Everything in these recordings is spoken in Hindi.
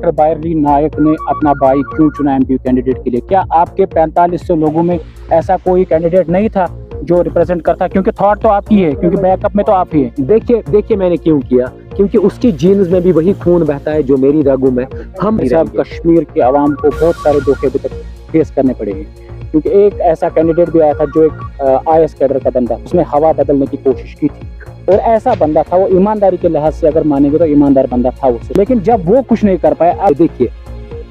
डॉक्टर बारी नायक ने अपना भाई क्यों चुना एमपी कैंडिडेट के लिए? क्या आपके 4500 लोगों में ऐसा कोई कैंडिडेट नहीं था जो रिप्रेजेंट करता? क्योंकि थॉट तो आपकी है, क्योंकि बैकअप में तो आप ही है। देखिए मैंने क्यों किया, क्योंकि उसकी जीन्स में भी वही खून बहता है जो मेरी रगों में। हम सब कश्मीर के आवाम को बहुत सारे धोखे अभी तक फेस करने पड़े हैं, क्योंकि एक ऐसा कैंडिडेट भी आया था जो एक आईएएस कैडर का बंदा, उसने हवा बदलने की कोशिश की थी, और ऐसा बंदा था वो, ईमानदारी के लिहाज से अगर मानेंगे तो ईमानदार बंदा था उससे, लेकिन जब वो कुछ नहीं कर पाया। अब देखिए,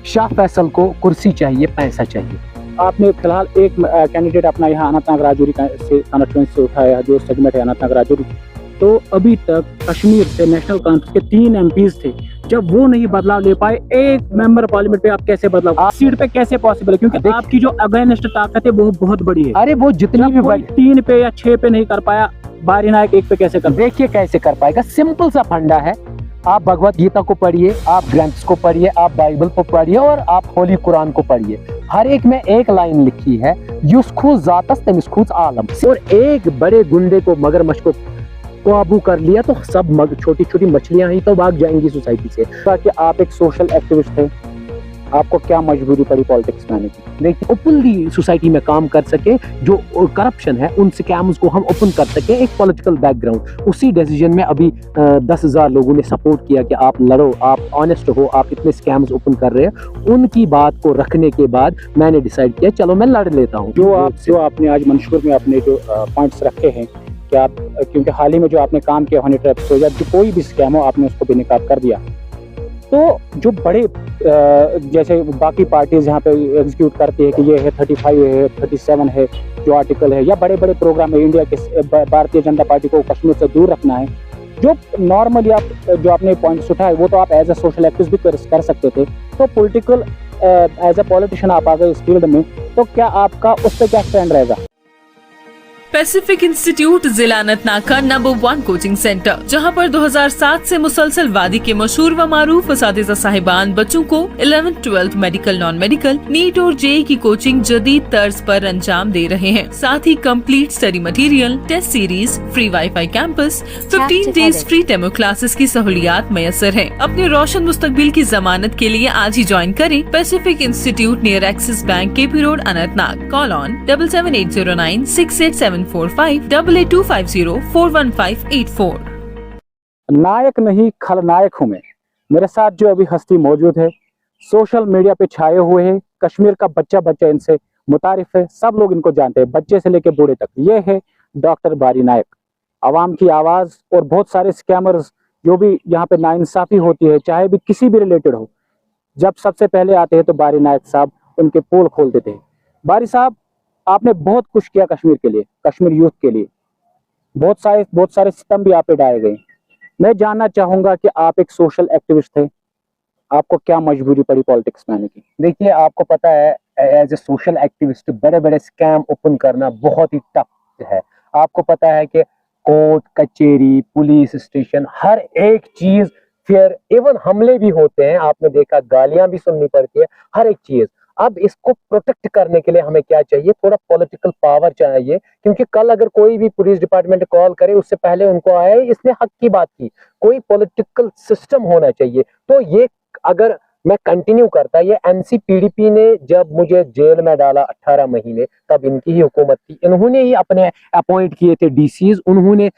शाह फैसल को कुर्सी चाहिए, पैसा चाहिए। आपने फिलहाल एक कैंडिडेट अपना यहाँ अनंतनाग राजौरी से कॉन्स्टिट्यूंसी से उठाया, जो सेगमेंट है अनंतनाग राजौरी। तो अभी तक कश्मीर से नेशनल कॉन्फ्रेंस के 3 एमपीज थे, जब वो नहीं बदलाव ले पाए, एक मेंबर पार्लियामेंट पे आप कैसे बदलाव, आप सीट पे कैसे पॉसिबल है? क्योंकि आपकी जो अगेंस्ट ताकत है वो बहुत बड़ी है। अरे वो जितनी भी 3 पे या 6 पे नहीं कर पाया, बारी नायक 1 पे कैसे कर? देखिए कैसे कर पाएगा। सिंपल सा फंडा है, आप भगवत गीता को पढ़िए, आप ग्रंथ्स को पढ़िए, आप बाइबल को पढ़िए और आप होली कुरान को पढ़िए। हर एक में एक लाइन लिखी है, युस्खुज जातस तमिस्खुज आलम। और एक बड़े गुंडे को, मगरमच्छ को काबू कर लिया तो सब छोटी छोटी मछलियां ही तो भाग जाएंगी सोसाइटी से। कि आप एक सोशल एक्टिविस्ट थे, आपको क्या मजबूरी पड़ी पॉलिटिक्स में आने की? देखिए, ओपनली सोसाइटी में काम कर सके, जो करप्शन है उन स्कैम्स को हम ओपन कर सके, एक पॉलिटिकल बैकग्राउंड। उसी डिसीजन में अभी 10,000 लोगों ने सपोर्ट किया कि आप लड़ो, आप ऑनेस्ट हो, आप इतने स्कैम्स ओपन कर रहे हैं। उनकी बात को रखने के बाद मैंने डिसाइड किया चलो मैं लड़ लेता हूँ। जो आपने आज मंशूर में अपने जो पॉइंट्स रखे हैं कि आप, क्योंकि हाल ही में जो आपने काम किया हनी ट्रैप से, या जो कोई भी स्कैम हो आपने उसको बेनकाब कर दिया, तो जो बड़े जैसे बाकी पार्टीज यहाँ पे एग्जीक्यूट करती है कि ये है 35 है, 37 है जो आर्टिकल है, या बड़े बड़े प्रोग्राम है इंडिया के, भारतीय जनता पार्टी को कश्मीर से दूर रखना है, जो नॉर्मली आप जो आपने पॉइंट्स उठाए वो तो आप एज ए सोशल एक्टिविस्ट भी कर सकते थे। तो पॉलिटिकल एज ए पॉलिटिशियन आप आ गए इस फील्ड में, तो क्या आपका उस पर क्या स्टैंड रहेगा? पैसिफिक इंस्टीट्यूट जिला अनंतनाग का नंबर 1 कोचिंग सेंटर, जहां पर 2007 से मुसलसल वादी के मशहूर व मारूफ असातिज़ा साहिबान बच्चों को 11th 12th medical, non medical, NEET और जेईई की कोचिंग जदीद तर्ज पर अंजाम दे रहे हैं। साथ ही complete study material, test series, free WiFi campus, 15 days free demo classes की सहूलियात मैसर है। अपने रोशन मुस्तकबिल की जमानत के लिए आज ही ज्वाइन करें Pacific institute near axis bank, KP road, Anantnag. Call on 7780968745 8825041584। नायक नहीं खलनायक हूँ मैं। मेरे साथ जो अभी हस्ती मौजूद है, सोशल मीडिया पे छाए हुए हैं, कश्मीर का बच्चा इनसे मुतारिफ है, सब लोग इनको जानते हैं, बच्चे से लेके बूढ़े तक। ये है डॉक्टर बारी नायक, आवाम की आवाज। और बहुत सारे स्कैमर्स जो भी यहाँ पे नाइंसाफी होती है, चाहे भी किसी भी रिलेटेड हो, जब सबसे पहले आते हैं तो बारी नायक साहब उनके पोल खोल देते हैं। बारी साहब, आपने बहुत कुछ किया कश्मीर के लिए, कश्मीर यूथ के लिए, बहुत सारे सितम भी आप पे डाले गए। मैं जानना चाहूंगा कि आप एक सोशल एक्टिविस्ट थे, आपको क्या मजबूरी पड़ी पॉलिटिक्स में आने की? देखिए, आपको पता है एज ए सोशल एक्टिविस्ट बड़े बड़े स्कैम ओपन करना बहुत ही टफ है। आपको पता है कि कोर्ट कचहरी, पुलिस स्टेशन, हर एक चीज, फिर इवन हमले भी होते हैं, आपने देखा, गालियां भी सुननी पड़ती है, हर एक चीज। अब इसको प्रोटेक्ट करने के लिए हमें क्या चाहिए? थोड़ा पॉलिटिकल पावर चाहिए, क्योंकि कल अगर कोई भी पुलिस डिपार्टमेंट कॉल करे उससे पहले उनको आए इसने हक की बात की। कोई पॉलिटिकल सिस्टम होना चाहिए। तो ये अगर मैं कंटिन्यू करता, ये एनसीपीडीपी ने जब मुझे जेल में डाला 18 महीने, तब इनकी ही हुकूमत थी, इन्होंने ही अपने अपॉइंट किए थे डीसीज, उन्होंने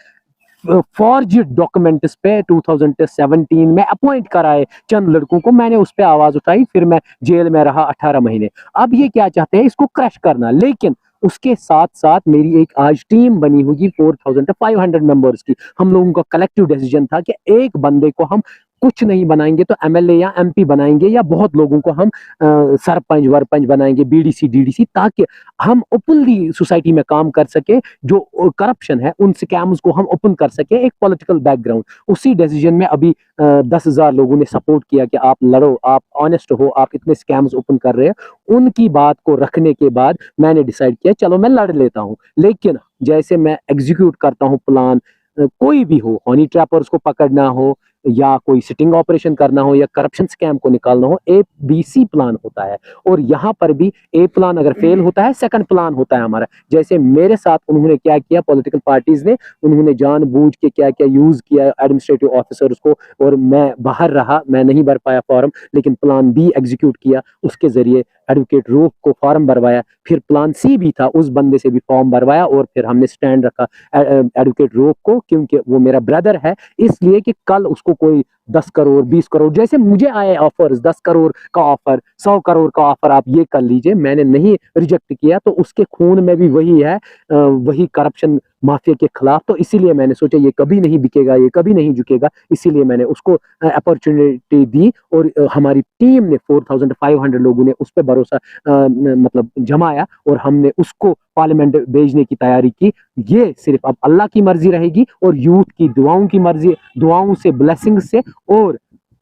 फॉर्ज डॉक्यूमेंट्स पे 2017 में अपॉइंट कराए चंद लड़कों को। मैंने उस पर आवाज उठाई, फिर मैं जेल में रहा 18 महीने। अब ये क्या चाहते हैं? इसको क्रश करना। लेकिन उसके साथ साथ मेरी एक आज टीम बनी होगी 4500 मेंबर्स की। हम लोगों का कलेक्टिव डिसीजन था कि एक बंदे को हम कुछ नहीं बनाएंगे तो एमएलए या एमपी बनाएंगे, या बहुत लोगों को हम सरपंच वरपंच बनाएंगे, बीडीसी डीडीसी, ताकि हम ओपनली सोसाइटी में काम कर सके, जो करप्शन है उन स्कैम्स को हम ओपन कर सके, एक पॉलिटिकल बैकग्राउंड। उसी डिसीजन में अभी 10,000 लोगों ने सपोर्ट किया कि आप लड़ो, आप ऑनेस्ट हो, आप इतने स्कैम्स ओपन कर रहे हैं। उनकी बात को रखने के बाद मैंने डिसाइड किया चलो मैं लड़ लेता हूँ। लेकिन जैसे मैं एग्जीक्यूट करता हूँ प्लान, कोई भी हो, हनी ट्रैपर्स को पकड़ना हो, या कोई सिटिंग ऑपरेशन करना हो या करप्शन स्कैम को निकालना हो, ABC प्लान होता है। और यहाँ पर भी A प्लान अगर फेल होता है, सेकंड प्लान होता है हमारा। जैसे मेरे साथ उन्होंने क्या किया, पॉलिटिकल पार्टीज ने, उन्होंने जानबूझ के क्या क्या यूज किया एडमिनिस्ट्रेटिव ऑफिसर्स को, और मैं बाहर रहा, मैं नहीं भर पाया फॉर्म, लेकिन प्लान B एग्जीक्यूट किया, उसके जरिए एडवोकेट रोक को फॉर्म भरवाया। फिर प्लान C भी था, उस बंदे से भी फॉर्म भरवाया, और फिर हमने स्टैंड रखा एडवोकेट रोक को, क्योंकि वो मेरा ब्रदर है, इसलिए कि कल उसको कोई 10 करोड़ 20 करोड़, जैसे मुझे आए ऑफर्स, 10 करोड़ का ऑफर, 100 करोड़ का ऑफर, आप ये कर लीजिए, मैंने नहीं रिजेक्ट किया। तो उसके खून में भी वही है, वही करप्शन माफिया के खिलाफ। तो इसीलिए मैंने सोचा ये कभी नहीं बिकेगा, ये कभी नहीं झुकेगा, इसीलिए मैंने उसको अपॉर्चुनिटी दी। और हमारी टीम ने 4500 लोगों ने उस पर भरोसा मतलब जमाया, और हमने उसको पार्लियामेंट भेजने की तैयारी की। ये सिर्फ अब अल्लाह की मर्जी रहेगी, और यूथ की दुआओं की मर्जी, दुआओं से, ब्लेसिंग से, और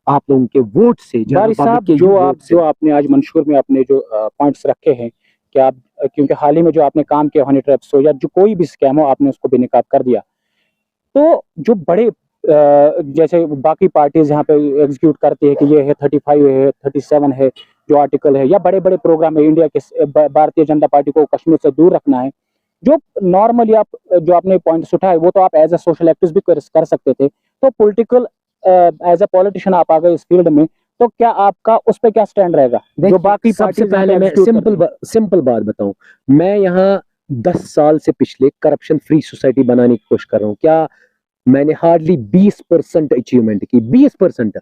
आप लोगों के वोट से। बारी साहब, जो आपने आज मंशूर में अपने जो पॉइंट्स रखे हैं कि आप, क्योंकि हाल ही में जो आपने काम किया हनी ट्रैप्स हो या जो कोई भी स्कैम हो, आपने उसको बेनकाब कर दिया। तो जो बड़े जैसे बाकी पार्टीज यहाँ पे एग्जीक्यूट करती है कि ये है 35 है, 37 है जो आर्टिकल है, या बड़े बड़े प्रोग्राम है इंडिया के, भारतीय जनता पार्टी को कश्मीर से दूर रखना है, जो नॉर्मली आप जो आपने पॉइंट्स उठाए वो तो आप एज ए सोशल एक्टिविस्ट भी कर सकते थे। तो पॉलिटिकल एज ए पॉलिटिशियन आप आ गए इस फील्ड में, तो क्या आपका उस पे क्या स्टैंड रहेगा? जो बाकी सबसे पहले मैं सिंपल बात बताऊं, मैं यहाँ 10 साल से पिछले करप्शन फ्री सोसाइटी बनाने की कोशिश कर रहा हूँ। क्या मैंने हार्डली 20% अचीवमेंट की, 20%।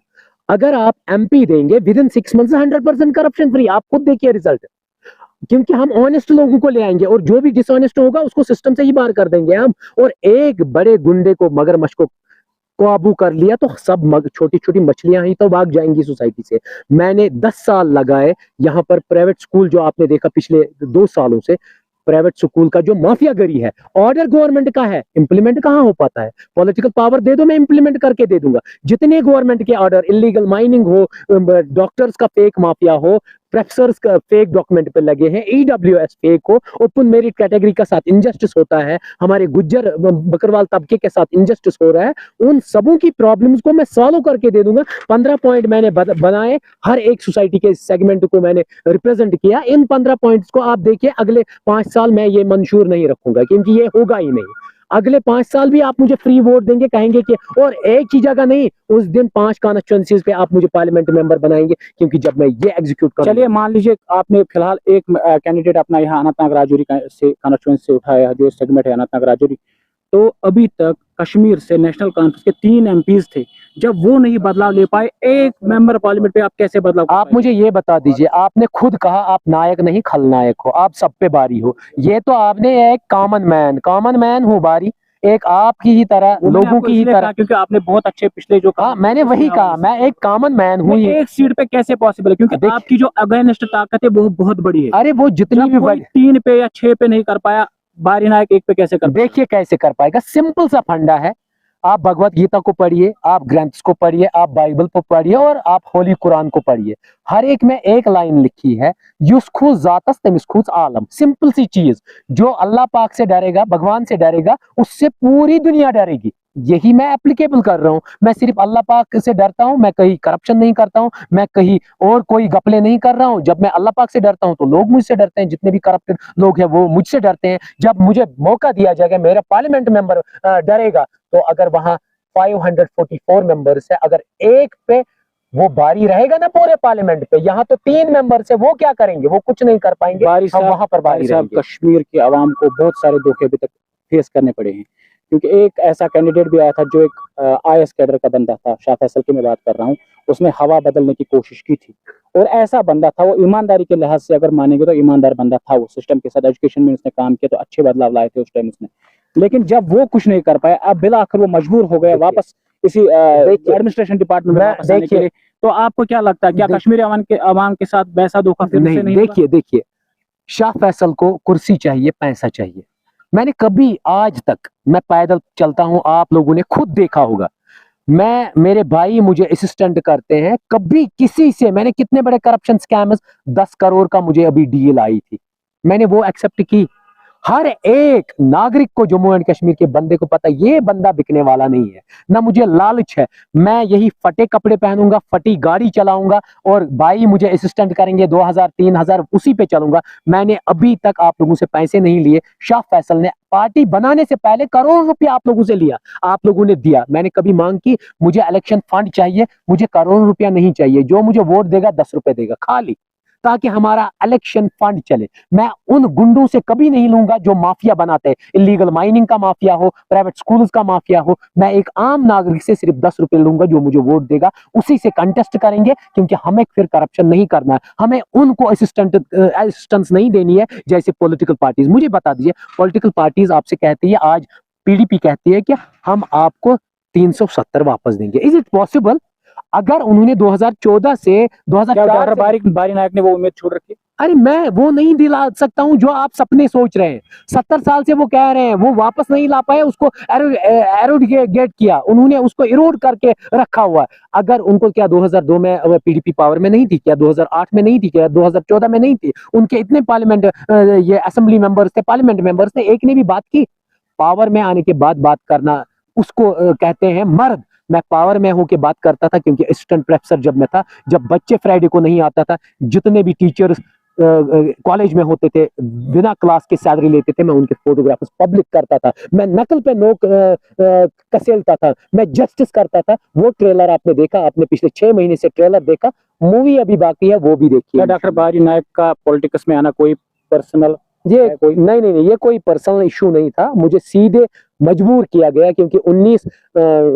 अगर आप MP देंगे with in 6 months 100% corruption free, आप खुद देखिए रिजल्ट। क्योंकि हम ऑनेस्ट लोगों को ले आएंगे, और जो भी डिसऑनेस्ट होगा उसको सिस्टम से ही बाहर कर देंगे हम। और एक बड़े गुंडे को, मगरमच्छ को काबू कर लिया तो सब छोटी छोटी मछलियां ही तो भाग जाएंगी सोसाइटी से। मैंने 10 साल लगाए यहाँ पर। प्राइवेट स्कूल जो आपने देखा पिछले 2 सालों से, प्राइवेट स्कूल का जो माफियागरी है, ऑर्डर गवर्नमेंट का है, इंप्लीमेंट कहाँ हो पाता है? पॉलिटिकल पावर दे दो, मैं इंप्लीमेंट करके दे दूंगा। जितने गवर्नमेंट के ऑर्डर, इलीगल माइनिंग हो, डॉक्टर्स का फेक माफिया हो, प्रोफेसर्स का फेक डॉक्यूमेंट पे लगे हैं, EWS फेक हो, ओपन मेरिट कैटेगरी का साथ इनजस्टिस होता है, हमारे गुज्जर बकरवाल तबके के साथ इनजस्टिस हो रहा है, उन सबों की प्रॉब्लम्स को मैं सॉल्व करके दे दूंगा। 15 पॉइंट मैंने बनाए, हर एक सोसाइटी के सेगमेंट को मैंने रिप्रेजेंट किया। इन 15 पॉइंट्स को आप देखिए, अगले 5 साल मैं ये मंशूर नहीं रखूंगा, क्योंकि ये होगा ही नहीं। अगले 5 साल भी आप मुझे फ्री वोट देंगे, कहेंगे कि, और एक ही जगह नहीं, उस दिन 5 कॉन्स्टिट्यूएंसीज पे आप मुझे पार्लियामेंट मेंबर बनाएंगे, क्योंकि जब मैं ये एग्जीक्यूट करूंगा। चलिए, मान लीजिए आपने फिलहाल एक कैंडिडेट अपना यहाँ अनंतनाग राजौरी से कॉन्स्टिट्यूएंसी से उठाया, जो सेगमेंट है अनंतनाग राजौरी। तो अभी तक कश्मीर से नेशनल कॉन्फ्रेंस के 3 MPs थे, जब वो नहीं बदलाव ले पाए, एक मेंबर पार्लियामेंट पे आप कैसे बदलाव? आप मुझे ये बता दीजिए, आपने खुद कहा आप नायक नहीं खलनायक हो, आप सब पे बारी हो। ये तो आपने एक कॉमन मैन हूँ बारी, एक आपकी ही तरह, लोगों की ही तरह, क्योंकि आपने बहुत अच्छे पिछले जो कहा, मैंने वही कहा, मैं एक कॉमन मैन हूँ। एक सीट पे कैसे पॉसिबल है? क्योंकि आपकी जो अगेंस्ट ताकत है वो बहुत बड़ी है। अरे वो जितनी भी बड़ी, 3 पे या 6 पे नहीं कर पाया, बारी नायक 1 पे कैसे कर? देखिए कैसे कर पाएगा। सिंपल सा फंडा है, आप भगवत गीता को पढ़िए, आप ग्रंथ्स को पढ़िए, आप बाइबल को पढ़िए, और आप होली कुरान को पढ़िए। हर एक में एक लाइन लिखी है, युस्खुस जातस तमिस्खुस आलम। सिंपल सी चीज, जो अल्लाह पाक से डरेगा, भगवान से डरेगा, उससे पूरी दुनिया डरेगी। यही मैं एप्लीकेबल कर रहा हूँ। मैं सिर्फ अल्लाह पाक से डरता हूँ, मैं कहीं करप्शन नहीं करता हूँ, मैं कहीं और कोई गपले नहीं कर रहा हूँ। जब मैं अल्लाह पाक से डरता हूँ तो लोग मुझसे डरते हैं, जितने भी करप्टेड लोग हैं वो मुझसे डरते हैं। जब मुझे मौका दिया जाएगा, मेरा पार्लियामेंट मेंबर डरेगा, तो अगर वहां 544 मेंबर्स है, अगर एक पे वो बारी रहेगा ना पूरे पार्लियामेंट पे, यहाँ तो 3 मेंबर से, वो क्या करेंगे? वो कुछ नहीं कर पाएंगे। हम वहां पर बारी रहेंगे। कश्मीर की आवाम को बहुत सारे धोखे अभी तक फेस करने पड़े हैं, क्योंकि एक ऐसा कैंडिडेट भी आया था जो एक IS कैडर का बंदा था, शाह फैसल की मैं बात कर रहा हूँ, उसने हवा बदलने की कोशिश की थी, और ऐसा बंदा था, वो ईमानदारी के लिहाज से अगर मानेंगे तो ईमानदार बंदा था, वो सिस्टम के साथ एजुकेशन में उसने काम किया, तो अच्छे बदलाव लाए थे उस टाइम उसने। लेकिन जब वो कुछ नहीं कर पाया, अब बिल आखिर वो मजबूर हो गया वापस इसी एडमिनिस्ट्रेशन डिपार्टमेंट में वापस आने के लिए। तो आपको क्या लगता है, क्या कश्मीरी अवाम के साथ वैसा धोखा फिर से नहीं? देखिए, शाह फैसल को कुर्सी चाहिए, पैसा चाहिए। मैंने कभी आज तक, मैं पैदल चलता हूं, आप लोगों ने खुद देखा होगा, मेरे भाई मुझे असिस्टेंट करते हैं, कभी किसी से, मैंने कितने बड़े करप्शन स्कैमर्स, 10 करोड़ का मुझे अभी डील आई थी, मैंने वो एक्सेप्ट की। हर एक नागरिक को, जम्मू एंड कश्मीर के बंदे को पता है ये बंदा बिकने वाला नहीं है, ना मुझे लालच है। मैं यही फटे कपड़े पहनूंगा, फटी गाड़ी चलाऊंगा और भाई मुझे असिस्टेंट करेंगे 2000 3000 उसी पे चलूंगा। मैंने अभी तक आप लोगों से पैसे नहीं लिए। शाह फैसल ने पार्टी बनाने से पहले करोड़ रुपया आप लोगों से लिया, आप लोगों ने दिया। मैंने कभी मांग की मुझे इलेक्शन फंड चाहिए, मुझे करोड़ रुपया नहीं चाहिए, जो मुझे वोट देगा 10 रुपए देगा खाली, ताकि हमारा इलेक्शन फंड चले। मैं उन गुंडों से कभी नहीं लूंगा जो माफिया बनाते हैं, इलीगल माइनिंग का माफिया हो, प्राइवेट स्कूल्स का माफिया हो। मैं एक आम नागरिक से सिर्फ 10 रुपए लूंगा, जो मुझे वोट देगा उसी से कंटेस्ट करेंगे, क्योंकि हमें फिर करप्शन नहीं करना है। हमें उनको असिस्टेंस नहीं देनी है जैसे पॉलिटिकल पार्टीज। मुझे बता दीजिए, पॉलिटिकल पार्टीज आपसे कहती है, आज पीडीपी कहती है कि हम आपको 370 वापस देंगे। Is it possible? अगर उन्होंने 2014 से 2004 बारी नायक ने वो उम्मीद छोड़ रखी? अरे मैं वो नहीं दिला सकता हूं जो आप सपने सोच रहे हैं। 70 साल से वो कह रहे हैं, वो वापस नहीं ला पाए, उसको एरोगेट किया उन्होंने, उसको इरोड करके रखा हुआ है। अगर उनको क्या 2002 में पीडीपी पावर में नहीं थी क्या, 2008 में नहीं थी क्या, 2014 में नहीं थी? उनके इतने पार्लियामेंट ये असेंबली मेंबर्स थे, पार्लियामेंट मेंबर्स थे, एक ने भी बात की? पावर में आने के बाद बात करना उसको कहते हैं मर्द। मैं पावर में होके बात करता था, क्योंकि असिस्टेंट प्रोफेसर जब मैं था, जब बच्चे फ्राइडे को नहीं आता था, जितने भी टीचर्स कॉलेज में होते थे बिना क्लास के सैलरी लेते थे, मैं उनके फोटोग्राफ्स पब्लिक करता था। मैं नकल पे नोक कसेलता था, मैं जस्टिस करता था। वो ट्रेलर आपने देखा, आपने पिछले 6 महीने से ट्रेलर देखा। मूवी अभी बाकी है, वो भी देखिए। डॉक्टर बारी नायक का पॉलिटिक्स में आना कोई पर्सनल ये कोई नहीं, ये कोई पर्सनल इशू नहीं था। मुझे सीधे मजबूर किया गया, क्योंकि 19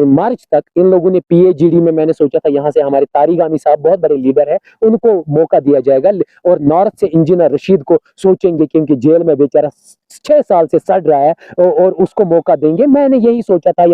मार्च तक इन लोगों ने पीएजीडी में, मैंने सोचा था यहाँ से हमारे तारिक आमी साहब बहुत बड़े लीडर है, उनको मौका दिया जाएगा, और नॉर्थ से इंजीनियर रशीद को सोचेंगे, क्योंकि जेल में बेचारा 6 साल से सड़ रहा है, और उसको मौका देंगे। मैंने यही सोचा था।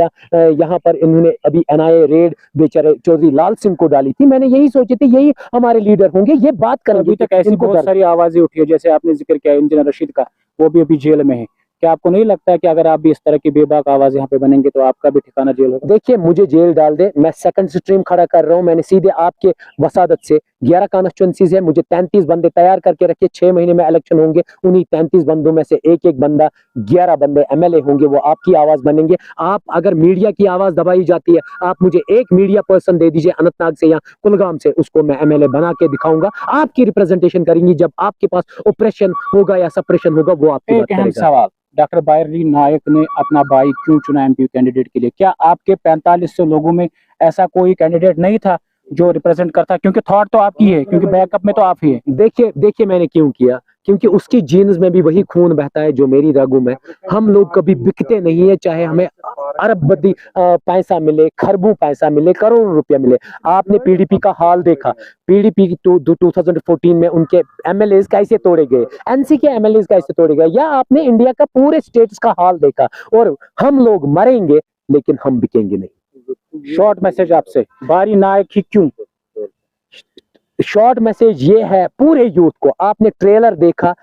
यहाँ पर इन्होंने अभी एनआईए रेड बेचारे चौधरी लाल सिंह को डाली थी। मैंने यही सोची थी यही हमारे लीडर होंगे, ये बात करेंगे। अभी तक ऐसी बहुत सारी आवाजें उठी है, जैसे आपने जिक्र किया इंजीनियर रशीद का, वो भी अभी जेल में है। क्या आपको नहीं लगता है कि अगर आप भी इस तरह की बेबाक आवाज यहाँ पे बनेंगे तो आपका भी ठिकाना जेल होगा? देखिए, मुझे जेल डाल दे, मैं सेकंड स्ट्रीम खड़ा कर रहा हूँ। मैंने सीधे आपके वसादत से 11 कॉन्स्टिट्यूंसीज है, मुझे 33 बंदे तैयार करके रखे। 6 महीने में इलेक्शन होंगे, उन्हीं 33 बंदों में से एक एक बंदा, 11 बंदे एमएलए होंगे, वो आपकी आवाज बनेंगे। आप अगर मीडिया की आवाज दबाई जाती है, आप मुझे एक मीडिया पर्सन दे दीजिए अनंतनाग से या कुलगाम से, उसको मैं एमएलए बना के दिखाऊंगा। आपकी रिप्रेजेंटेशन करेंगी। जब आपके पास ऑपरेशन होगा या सप्रेशन होगा, वो आपकी बात करेगा। सवाल, डॉक्टर बारी नायक ने अपना भाई क्यों चुना एमपी कैंडिडेट के लिए? क्या आपके 4500 लोगों में ऐसा कोई कैंडिडेट नहीं था जो रिप्रेजेंट करता? क्योंकि थॉट तो आपकी है, क्योंकि बैकअप में तो आप ही है। देखिए मैंने क्यों किया, क्योंकि उसकी जीन्स में भी वही खून बहता है जो मेरी रगों में। हम लोग कभी बिकते नहीं है, चाहे हमें अरबपति पैसा मिले, खरबों पैसा मिले, करोड़ों रुपया मिले। आपने पीडीपी का हाल देखा। पीडीपी 2014 में उनके एमएलएज कैसे तोड़े गए, एनसी के एमएलएज कैसे तोड़े गए, या आपने इंडिया का पूरे स्टेट्स का हाल देखा। और हम लोग मरेंगे लेकिन हम बिकेंगे नहीं। शॉर्ट मैसेज आपसे, बारी नायक ही क्यों? शॉर्ट मैसेज ये है पूरे यूथ को। आपने ट्रेलर देखा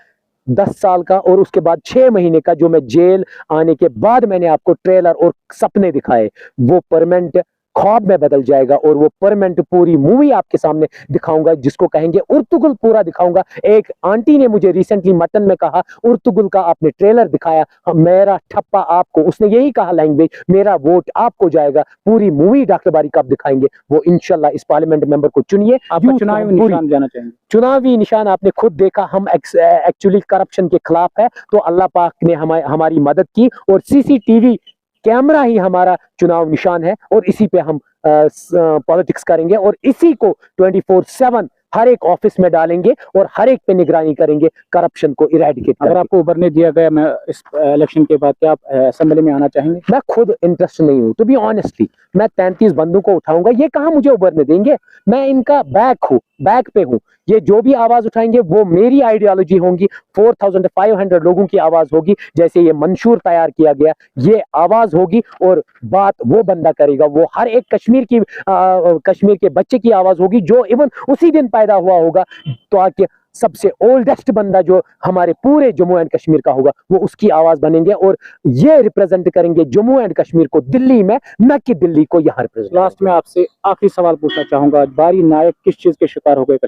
10 साल का, और उसके बाद 6 महीने का जो मैं जेल आने के बाद मैंने आपको ट्रेलर और सपने दिखाए, वो परमानेंट ख्वाब में बदल जाएगा, और वो परमानेंट पूरी मूवी आपके सामने दिखाऊंगा, जिसको कहेंगे उर्तुगुल पूरा दिखाऊंगा। एक आंटी ने मुझे रिसेंटली मटन में कहा, उर्तुगुल का आपने ट्रेलर दिखाया, मेरा ठप्पा आपको, उसने यही कहा लैंग्वेज, मेरा वोट आपको जाएगा। पूरी मूवी डॉक्टर बारी कब दिखाएंगे, वो इंशाल्लाह इस पार्लियामेंट मेंबर को चुनिए। चुनावी निशान जाना चाहेंगे? चुनावी निशान आपने खुद देखा, हम एक्चुअली करप्शन के खिलाफ है, तो अल्लाह पाक ने हमारी मदद की, और सीसीटीवी कैमरा ही हमारा चुनाव निशान है, और इसी पे हम पॉलिटिक्स करेंगे, और इसी को 24/7 हर एक ऑफिस में डालेंगे, और हर एक पे निगरानी करेंगे, करप्शन को इरेडिकेट। अगर आपको उभरने दिया गया मैं इस इलेक्शन के बाद, क्या आप असेंबली में आना चाहेंगे? मैं खुद इंटरेस्ट नहीं हूं, टू बी ऑनेस्टली। मैं 33 बंदों को उठाऊंगा, ये कहां मुझे उभरने देंगे? मैं इनका बैक पे हूं। ये जो भी आवाज उठाएंगे वो मेरी आइडियोलॉजी होंगी। 4500 लोगों की आवाज होगी, जैसे ये मंशूर तैयार किया गया, ये आवाज होगी, और बात वो बंदा करेगा। वो हर एक कश्मीर के बच्चे की आवाज होगी, जो इवन उसी दिन पैदा हुआ होगा, तो आके सबसे ओल्डेस्ट बंदा जो हमारे पूरे जम्मू एंड कश्मीर का होगा, वो उसकी आवाज बनेंगे, और ये रिप्रेजेंट करेंगे जम्मू एंड कश्मीर को दिल्ली में, न कि दिल्ली को यहाँ रिप्रेजेंट। लास्ट में आपसे आखिरी सवाल पूछना चाहूंगा, बारी नायक किस चीज के शिकार हो गए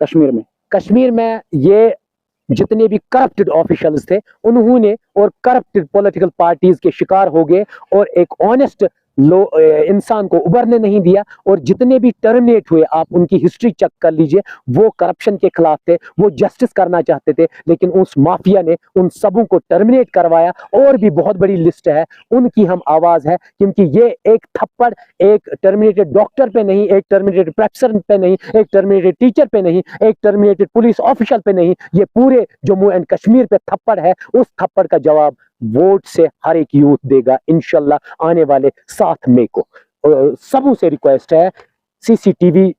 कश्मीर में? कश्मीर में ये जितने भी करप्टेड ऑफिशियल्स थे उन्होंने और करप्टेड पॉलिटिकल पार्टीज के शिकार हो गए और एक ऑनेस्ट इंसान को उभरने नहीं दिया। और जितने भी टर्मिनेट हुए आप उनकी हिस्ट्री चेक कर लीजिए, वो करप्शन के खिलाफ थे, वो जस्टिस करना चाहते थे, लेकिन उस माफिया ने उन सबों को टर्मिनेट करवाया। और भी बहुत बड़ी लिस्ट है, उनकी हम आवाज है, क्योंकि ये एक थप्पड़ एक टर्मिनेटेड डॉक्टर पे नहीं, एक टर्मिनेटेड प्रोफेसर पे नहीं, एक टर्मिनेटेड टीचर पे नहीं, एक टर्मिनेटेड पुलिस ऑफिसर पे नहीं, ये पूरे जम्मू एंड कश्मीर पे थप्पड़ है। उस थप्पड़ का जवाब वोट से हर एक यूथ देगा इंशाल्लाह आने वाले 7 मई को। सबों से रिक्वेस्ट है, सीसीटीवी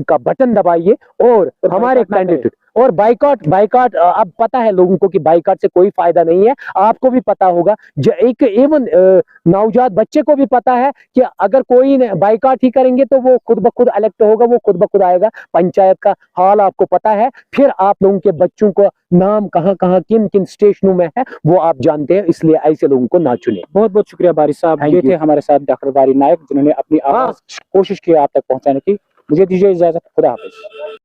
का बटन दबाइए और हमारे कैंडिडेट और बाइकआउट अब पता है लोगों को कि बाइकआउट से कोई फायदा नहीं है। आपको भी पता होगा, एक इवन नवजात बच्चे को भी पता है कि अगर कोई बाइकआउट ही करेंगे तो वो खुद ब खुद इलेक्ट होगा, वो खुद ब खुद आएगा। पंचायत का हाल आपको पता है, फिर आप लोगों के बच्चों को नाम कहां कहां किन किन स्टेशनों में है वो आप जानते हैं, इसलिए ऐसे लोगों को ना चुने। बहुत बहुत शुक्रिया बारी साहब। Thank ये you. थे हमारे साथ डॉक्टर बारी नायक, जिन्होंने अपनी आवाज कोशिश की आप तक पहुंचाने की। मुझे दीजिए इजाजत, खुदा हाफिज।